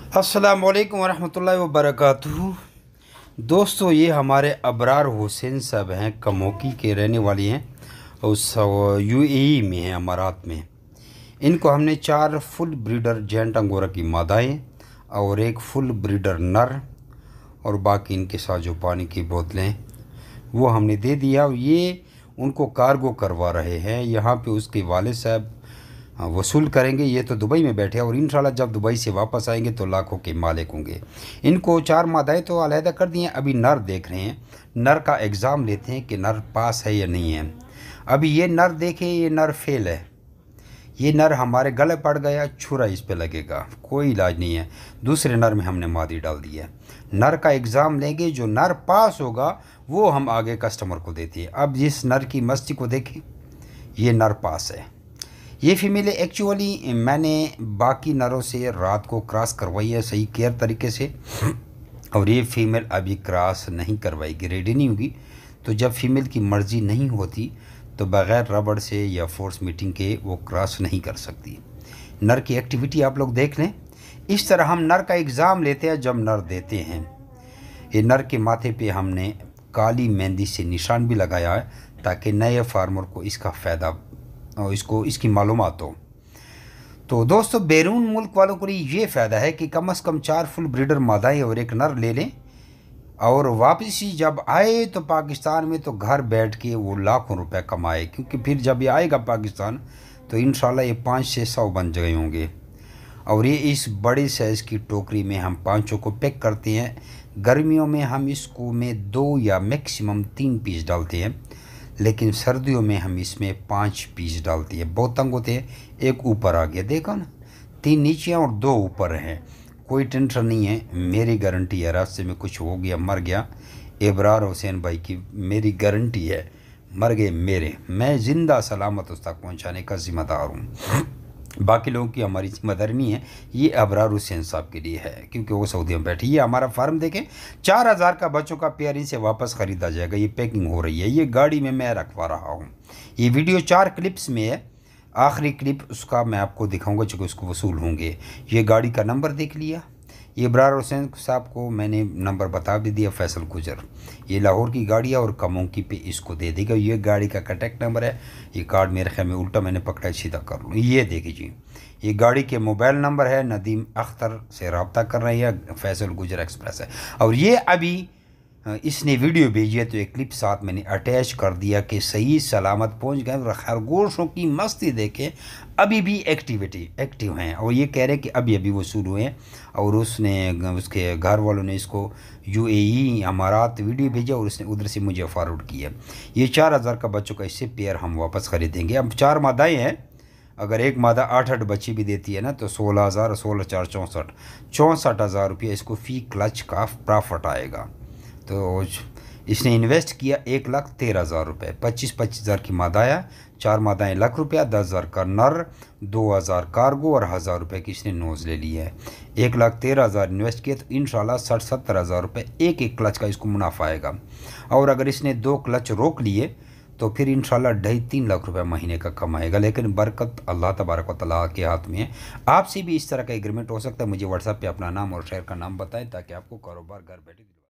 अस्सलाम वालेकुम वरहमतुल्लाहि वबरकातुहू। दोस्तों, ये हमारे अबरार हुसैन साहब हैं, कामोकी के रहने वाले हैं, उस यूएई में हैं, अमारात में। इनको हमने 4 फुल ब्रीडर जेंट अंगोरा की मादाएँ और एक फुल ब्रीडर नर और बाकी इनके साथ जो पानी की बोतलें वो हमने दे दिया। ये उनको कार्गो करवा रहे हैं, यहाँ पे उसके वालिद साहब वसूल करेंगे। ये तो दुबई में बैठे हैं और इंशाल्लाह जब दुबई से वापस आएंगे तो लाखों के मालिक होंगे। इनको 4 मादाएँ तो अलहदा कर दी हैं, अभी नर देख रहे हैं। नर का एग्ज़ाम लेते हैं कि नर पास है या नहीं है। अभी ये नर देखें, ये नर फेल है। ये नर हमारे गले पड़ गया, छुरा इस पे लगेगा, कोई इलाज नहीं है। दूसरे नर में हमने मादी डाल दी है। नर का एग्ज़ाम लेंगे, जो नर पास होगा वो हम आगे कस्टमर को देते हैं। अब जिस नर की मस्ती को देखें, ये नर पास है। ये फीमेल एक्चुअली मैंने बाकी नरों से रात को क्रॉस करवाई है सही केयर तरीके से, और ये फ़ीमेल अभी क्रॉस नहीं करवाएगी, रेडी नहीं होगी। तो जब फीमेल की मर्ज़ी नहीं होती तो बग़ैर रबड़ से या फोर्स मीटिंग के वो क्रॉस नहीं कर सकती। नर की एक्टिविटी आप लोग देख लें। इस तरह हम नर का एग्ज़ाम लेते हैं जब नर देते हैं। ये नर के माथे पे हमने काली मेहंदी से निशान भी लगाया है ताकि नए फार्मर को इसका फ़ायदा और इसकी मालूमात हो। तो दोस्तों, बैरून मुल्क वालों को ये फ़ायदा है कि कम से कम 4 फुल ब्रीडर मादाएँ और एक नर ले लें, और वापसी जब आए तो पाकिस्तान में तो घर बैठ के वो लाखों रुपए कमाए, क्योंकि फिर जब ये आएगा पाकिस्तान तो इंशाल्लाह ये 500-600 बन गए होंगे। और ये इस बड़े साइज़ की टोकरी में हम 5 को पैक करते हैं। गर्मियों में हम इसको में 2 या मैक्सिमम 3 पीस डालते हैं, लेकिन सर्दियों में हम इसमें 5 पीस डालते हैं। बहुत तंग होते हैं। एक ऊपर आ गया, देखो ना, 3 नीचे और 2 ऊपर हैं। कोई टेंशन नहीं है, मेरी गारंटी है। रास्ते में कुछ हो गया, मर गया, अबरार हुसैन भाई की मेरी गारंटी है, मर गए मेरे, मैं ज़िंदा सलामत उस तक पहुँचाने का ज़िम्मेदार हूँ। बाकी लोगों की हमारी जिम्मेदारी नहीं है। ये अबरार हुसैन साहब के लिए है, क्योंकि वो सऊदी में बैठे। ये हमारा फार्म देखें, 4000 का बच्चों का पेयर इनसे वापस ख़रीदा जाएगा। ये पैकिंग हो रही है, ये गाड़ी में मैं रखवा रहा हूँ। ये वीडियो 4 क्लिप्स में है, आखिरी क्लिप उसका मैं आपको दिखाऊंगा, चूँकि उसको वसूल होंगे। ये गाड़ी का नंबर देख लिया। ये अबरार हुसैन साहब को मैंने नंबर बता भी दिया, फैसल गुजर। ये लाहौर की गाड़ी है और कामोकी पे इसको दे देगा। ये गाड़ी का कॉन्टैक्ट नंबर है। ये कार्ड मेरे ख्याल में उल्टा मैंने पकड़ा, सीधा कर लूँ। ये देखिए, ये गाड़ी के मोबाइल नंबर है। नदीम अख्तर से रब्ता कर रही है, फैसल गुजर एक्सप्रेस है। और ये अभी इसने वीडियो भेजी है, तो एक क्लिप साथ मैंने अटैच कर दिया कि सही सलामत पहुंच गए। और खरगोशों की मस्ती देखें, अभी भी एक्टिव हैं। और ये कह रहे हैं कि अभी अभी वो शुरू हुए हैं। और उसके घर वालों ने इसको यूएई अमारात वीडियो भेजा और उसने उधर से मुझे फॉरवर्ड किया। ये 4000 का बच्चों का इससे पेयर हम वापस ख़रीदेंगे। अब 4 मादाएँ हैं, अगर एक मादा 8 बच्ची भी देती है ना, तो 16,000, 16,4, 64,000 रुपये इसको फ़ी क्लच का प्रॉफिट आएगा। तो इसने इन्वेस्ट किया 1,13,000 रुपये। 25,000 की मादाया, 4 मादाएँ ₹1,00,000, 10,000 का नर, 2,000 कार्गो और 1,000 रुपये की इसने नोज़ ले ली है। 1,13,000 इन्वेस्ट किया, तो इंशाल्लाह 60-70,000 रुपये एक क्लच का इसको मुनाफा आएगा। और अगर इसने 2 क्लच रोक लिए तो फिर इंशाल्लाह 2.5-3 लाख रुपए महीने का कमाएगा। लेकिन बरकत अल्लाह तबारक व तआला के हाथ में है। आपसे भी इस तरह का एग्रीमेंट हो सकता है। मुझे व्हाट्सएप पे अपना नाम और शहर का नाम बताएं ताकि आपको कारोबार घर बैठे